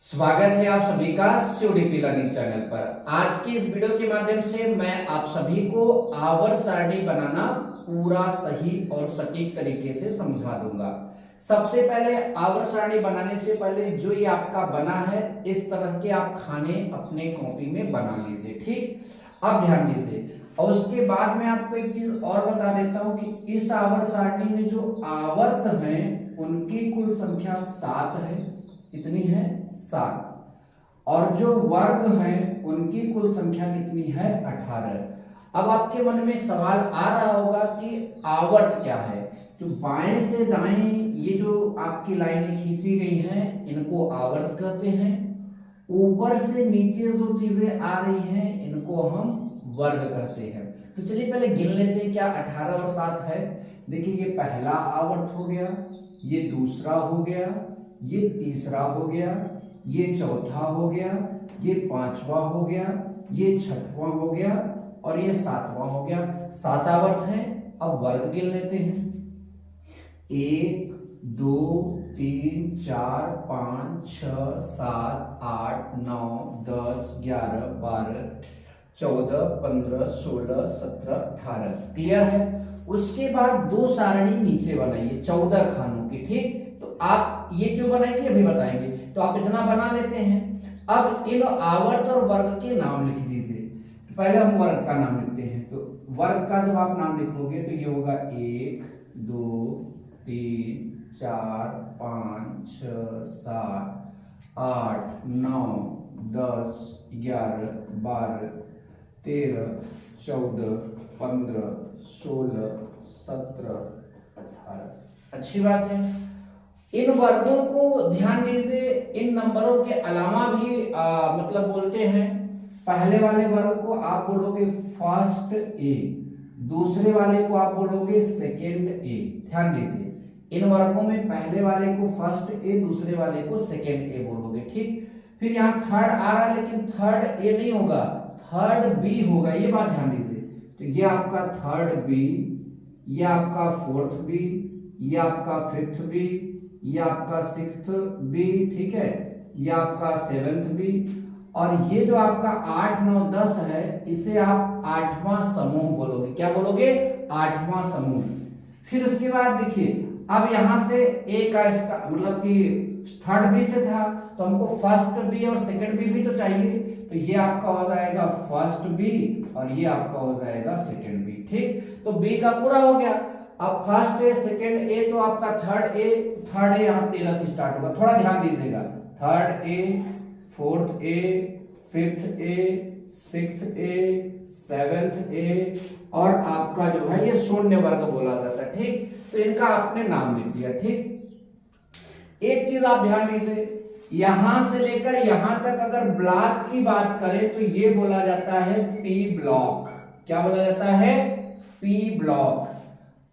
स्वागत है आप सभी का CODP लर्निंग चैनल पर। आज की इस वीडियो के माध्यम से मैं आप सभी को आवर्त सारणी बनाना पूरा सही और सटीक तरीके से समझा दूंगा। सबसे पहले आवर्त सारणी बनाने से पहले जो ये आपका बना है इस तरह के आप खाने अपने कॉपी में बना लीजिए। ठीक, अब ध्यान दीजिए। और उसके बाद मैं आपको एक चीज और बता देता हूं कि इस आवर्त सारणी में जो आवर्त हैं उनकी कुल संख्या 7 है। कितनी है? 7। और जो वर्ग हैं उनकी कुल संख्या कितनी है? 18। अब आपके मन में सवाल आ रहा होगा कि आवर्त क्या है। तो बाएं से दाएं ये जो आपकी लाइनें खींची गई हैं इनको आवर्त कहते हैं। ऊपर से नीचे जो चीजें आ रही हैं इनको हम वर्ग कहते हैं। तो चलिए पहले गिन लेते हैं क्या 18 और 7 है। देखिए, ये पहला आवर्त हो गया, ये दूसरा हो गया, ये तीसरा हो गया, ये चौथा हो गया, ये पांचवा हो गया, ये छठवां हो गया और ये सातवां हो गया। 7 आवर्त हैं। अब वर्ग गिन लेते हैं। 1 2 3 4 5 6 7 8 9 10 11 12 14 15 16 17 18। क्लियर है? उसके बाद दो सारणी नीचे बनाइए 14 खानों की। ठीक, तो आप ये क्यों बनाएंगे अभी बताएंगे। तो आप इतना बना लेते हैं। अब इन आवर्त और वर्ग के नाम लिख दीजिए। तो पहले हम वर्ग का नाम लिखते हैं। तो वर्ग का जब आप नाम लिखोगे तो ये होगा 1 2 3 4 5 6 7 8 9 10 11 12 13 14 15 16 17 18। अच्छी बात है। इन वर्गों को ध्यान दीजिए, इन नंबरों के अलावा भी मतलब बोलते हैं। पहले वाले वर्ग को आप बोलोगे फर्स्ट ए, दूसरे वाले को आप बोलोगे सेकेंड ए। ध्यान दीजिए, इन वर्गों में पहले वाले को फर्स्ट ए, दूसरे वाले को सेकेंड ए बोलोगे। ठीक, फिर यहाँ थर्ड आ रहा है लेकिन थर्ड ए नहीं होगा, थर्ड बी होगा। ये बात ध्यान दीजिए। तो ये आपका थर्ड बी, ये आपका फोर्थ बी, ये आपका फिफ्थ बी, ये आपका सिक्स्थ बी। ठीक है, ये आपका सेवेंथ बी और ये जो आपका 8 9 10 है इसे आप 8वां समूह बोलोगे। क्या बोलोगे? 8वां समूह। फिर उसके बाद देखिए, अब यहां से ए का मतलब कि थर्ड बी से था तो हमको फर्स्ट बी और सेकंड बी भी तो चाहिए। तो ये आपका हो जाएगा फर्स्ट बी और ये आपका हो जाएगा सेकंड बी। ठीक, तो बी का पूरा हो गया। अब फर्स्ट ए सेकंड ए तो आपका थर्ड ए यहाँ 13 से स्टार्ट होगा। थोड़ा ध्यान दीजिएगा। Third A, fourth A, fifth A, sixth A, seventh A और आपका जो है ये शून्य वर्ग बोला जाता है। ठीक, तो इनका आपने नाम लिख दिया। ठीक, एक चीज आप ध्यान दीजिए, यहां से लेकर यहां तक अगर ब्लॉक की बात करें तो ये बोला जाता है पी ब्लॉक। क्या बोला जाता है? P block.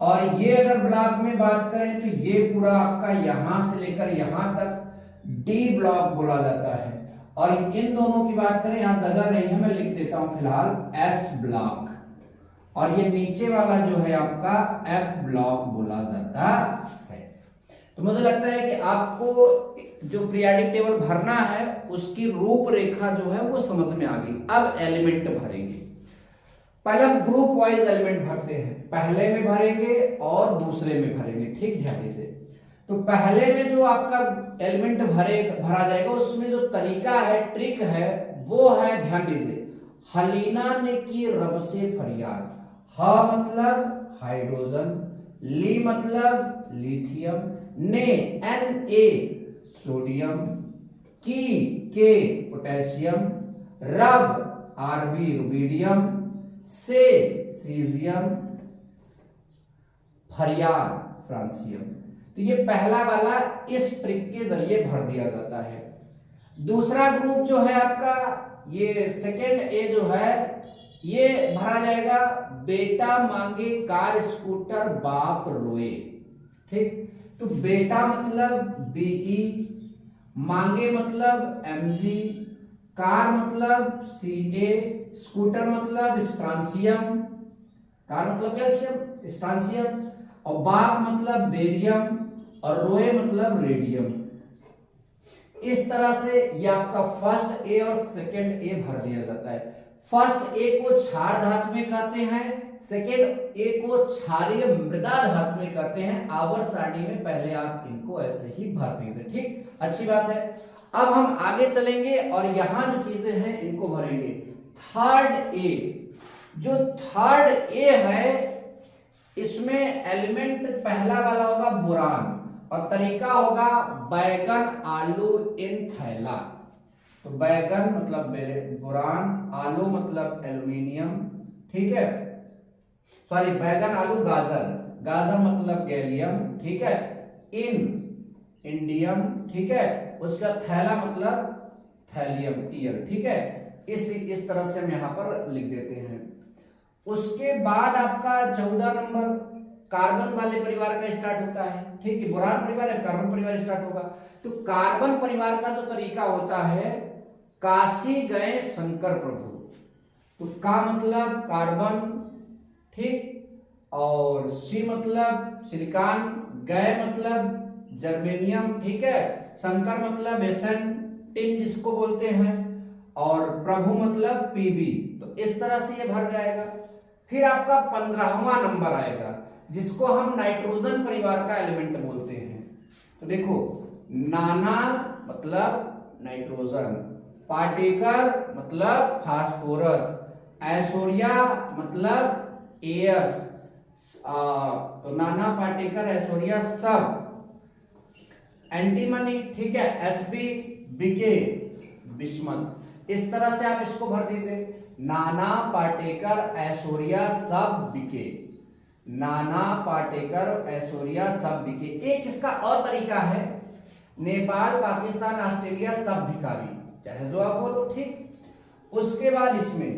और ये अगर ब्लॉक में बात करें तो ये पूरा आपका यहां से लेकर यहां तक डी ब्लॉक बोला जाता है। और इन दोनों की बात करें, यहां जगह नहीं है, मैं लिख देता हूं फिलहाल एस ब्लॉक। और ये नीचे वाला जो है आपका एफ ब्लॉक बोला जाता है। तो मुझे लगता है कि आपको जो पीरियोडिक टेबल भरना है उसकी रूपरेखा जो है वो समझ में आ गई। अब एलिमेंट भरेंगे। पहले हम ग्रुप वाइज एलिमेंट भरते हैं, पहले में भरेंगे और दूसरे में भरेंगे। ठीक, ध्यान दीजिए। तो पहले में जो आपका एलिमेंट भरा जाएगा उसमें जो तरीका है, ट्रिक है, वो है, ध्यान दीजिए, हलीना ने की रब से फरियाद। ह मतलब हाइड्रोजन, ली मतलब लिथियम, ने एन ए सोडियम, की के पोटेशियम, रब आरबी रुबिडियम, से सीजियम, फरियाद फ्रांसियम। तो ये पहला वाला इस ट्रिक के जरिए भर दिया जाता है। दूसरा ग्रुप जो है आपका, ये सेकेंड ए जो है ये भरा जाएगा बेटा मांगे कार स्कूटर बाप रोए। ठीक, तो बेटा मतलब बीई, मांगे मतलब एमजी, कार मतलब सीए, स्कूटर मतलब स्ट्रांसियम, कार मतलब कैल्शियम स्ट्रांसियम, और बाप मतलब बेरियम और रोए मतलब रेडियम। इस तरह से ये आपका फर्स्ट ए और सेकंड ए भर दिया जाता है। फर्स्ट ए को क्षार धातु में कहते हैं, सेकंड ए को क्षारीय मृदा धातु में कहते हैं। आवर्त सारणी में पहले आप इनको ऐसे ही भर दीजिए, ठीक, अच्छी बात है। अब हम आगे चलेंगे और यहां जो चीजें हैं इनको भरेंगे। थर्ड ए, जो थर्ड ए है इसमें एलिमेंट पहला वाला होगा बोरान और तरीका होगा बैगन आलू इन थैला। तो बैगन मतलब बोरान, आलू मतलब एल्यूमिनियम, ठीक है, सॉरी बैगन आलू गाजर, गाजर मतलब गैलियम, ठीक है, इंडियम, ठीक है, उसका थैला मतलब थैलियम ईयर, ठीक है। इस तरह से हम यहां पर लिख देते हैं। उसके बाद आपका 14 नंबर कार्बन वाले परिवार का स्टार्ट होता है, ठीक है, बोरान परिवार है, कार्बन परिवार स्टार्ट होगा। तो कार्बन परिवार का जो तरीका होता है, काशी गए शंकर प्रभु, तो का मतलब कार्बन, ठीक, और सी मतलब सिलिकॉन, गए मतलब जर्मेनियम, ठीक है, शंकर मतलब एसन टिन जिसको बोलते हैं, और प्रभु मतलब पीबी। तो इस तरह से ये भर जाएगा। फिर आपका 15वां नंबर आएगा जिसको हम नाइट्रोजन परिवार का एलिमेंट बोलते हैं। तो देखो, नाना मतलब नाइट्रोजन, पार्टिकल मतलब फास्फोरस, ऐश्वर्या मतलब एस, तो नाना पार्टिकल ऐश्वर्या सब, एंटीमनी, ठीक है, एसबी बीके बिस्मथ। इस तरह से आप इसको भर दीजिए, नाना पार्टिकल ऐश्वर्या सब बीके, नाना पार्टिकल ऐश्वर्या सब बीके। एक इसका और तरीका है, नेपाल पाकिस्तान ऑस्ट्रेलिया सब भिखारी, चाहे जो आप बोलो, ठीक। उसके बाद इसमें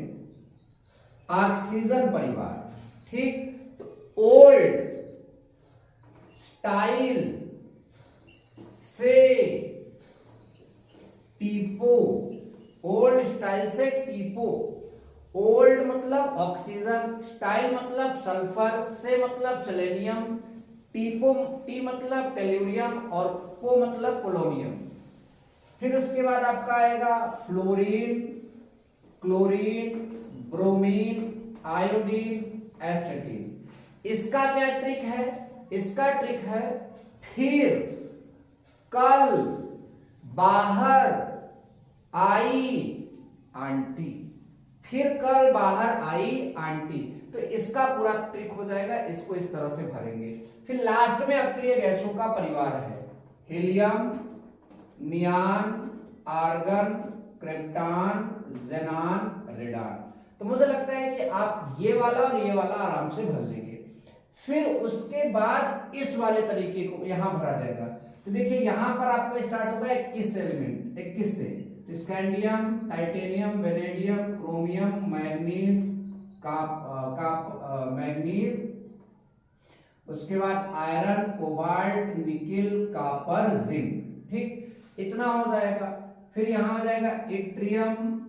ऑक्सीजन परिवार, ठीक, तो ओल्ड स्टाइल से टीपो, ओल्ड स्टाइल से टीपो, ओल्ड मतलब ऑक्सीजन, स्टाइल मतलब सल्फर, से मतलब सेलेनियम, टीपो टी मतलब टेल्यूरियम और पो मतलब पोलोनियम। फिर उसके बाद आपका आएगा फ्लोरीन, क्लोरीन, ब्रोमीन, आयोडीन, एस्टेटिन। इसका क्या ट्रिक है? इसका ट्रिक है फिर कल बाहर आई आंटी, फिर कल बाहर आई आंटी। तो इसका पूरा ट्रिक हो जाएगा, इसको इस तरह से भरेंगे। फिर लास्ट में अक्रिय गैसों का परिवार है, हीलियम, नियान, आर्गन, क्रिप्टॉन, जेनान, रेडान। तो मुझे लगता है कि आप ये वाला और ये वाला आराम से भर लेंगे। फिर उसके बाद इस वाले तरीके को यहां भरा जाएगा। तो देखिए यहां पर आपका स्टार्ट होगा 21 एलिमेंट, 21 से scandium, titanium, vanadium, chromium, manganese, manganese, उसके बाद iron, cobalt, nickel, copper, zinc, ठीक, इतना हो जाएगा। फिर यहां आ जाएगा इट्रियम,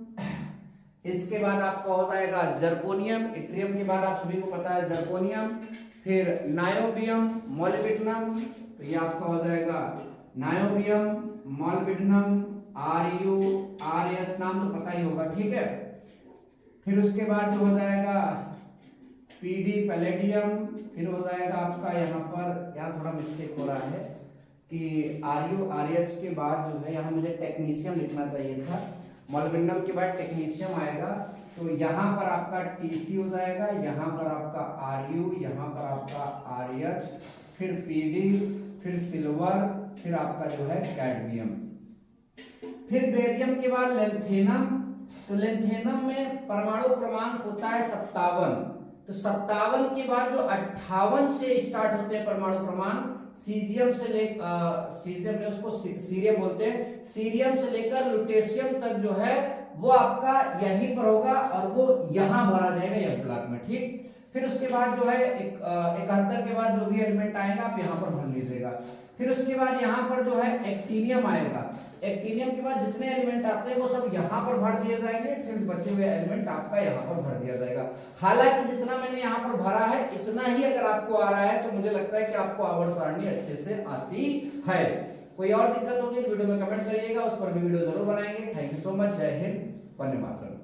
इसके बाद आपका हो जाएगा जर्कोनियम, इट्रियम के बाद आप सभी को पता है जर्कोनियम, फिर नायोबियम, मोलिब्डेनम, तो ये आपका हो जाएगा नायोबियम, मोलिब्डेनम, आरयू, आरएच नाम तो पता ही होगा, ठीक है। फिर उसके बाद जो हो जाएगा पीडी, पैलेडियम, फिर हो जाएगा आपका यहाँ पर, यहाँ थोड़ा मिस्टेक हो रहा है कि आरयू आरएच के बाद जो है यहाँ मुझे टेक्नीशियम लिखना चाहिए था, मोलिब्डेनम के बाद टेक्नीशियम आएगा। तो यहाँ पर आपका टीसी हो जाएगा, यहाँ पर आपका आरयू, यहाँ पर आपका आरएच, फिर पीडी, फिर सिल्वर, फिर आपका जो है कैडमियम। फिर बेरियम के बाद लेंथेनम, तो लेंथेनम में परमाणु क्रमांक होता है 57, तो 57 के बाद जो 58 से स्टार्ट होते हैं परमाणु क्रमांक, सीजियम से सीजियम ने उसको सीरियम बोलते हैं, सीरियम से लेकर लुटेशियम तक जो है वो आपका यहीं पर होगा और वो यहां भरा जाएगा यह ब्लॉक में, ठीक। फिर उसके बाद जो है 71 के बाद जो भी एलिमेंट आएगा आप यहाँ पर भर लीजिएगा। फिर उसके बाद यहाँ पर जो है एक्टिनियम आएगा, एक्टिनियम के बाद जितने एलिमेंट आते हैं वो सब यहाँ पर भर दिए जाएंगे, फिर बचे हुए एलिमेंट आपका यहाँ पर भर दिया जाएगा। हालांकि जितना मैंने यहाँ पर भरा है इतना ही अगर आपको आ रहा है तो मुझे लगता है कि आपको आवर्त सारणी अच्छे से आती है। कोई और दिक्कत होगी तो वीडियो में कमेंट करिएगा, उस पर भी वीडियो जरूर बनाएंगे। Thank you so much. जय हिंद, वंदे मातरम।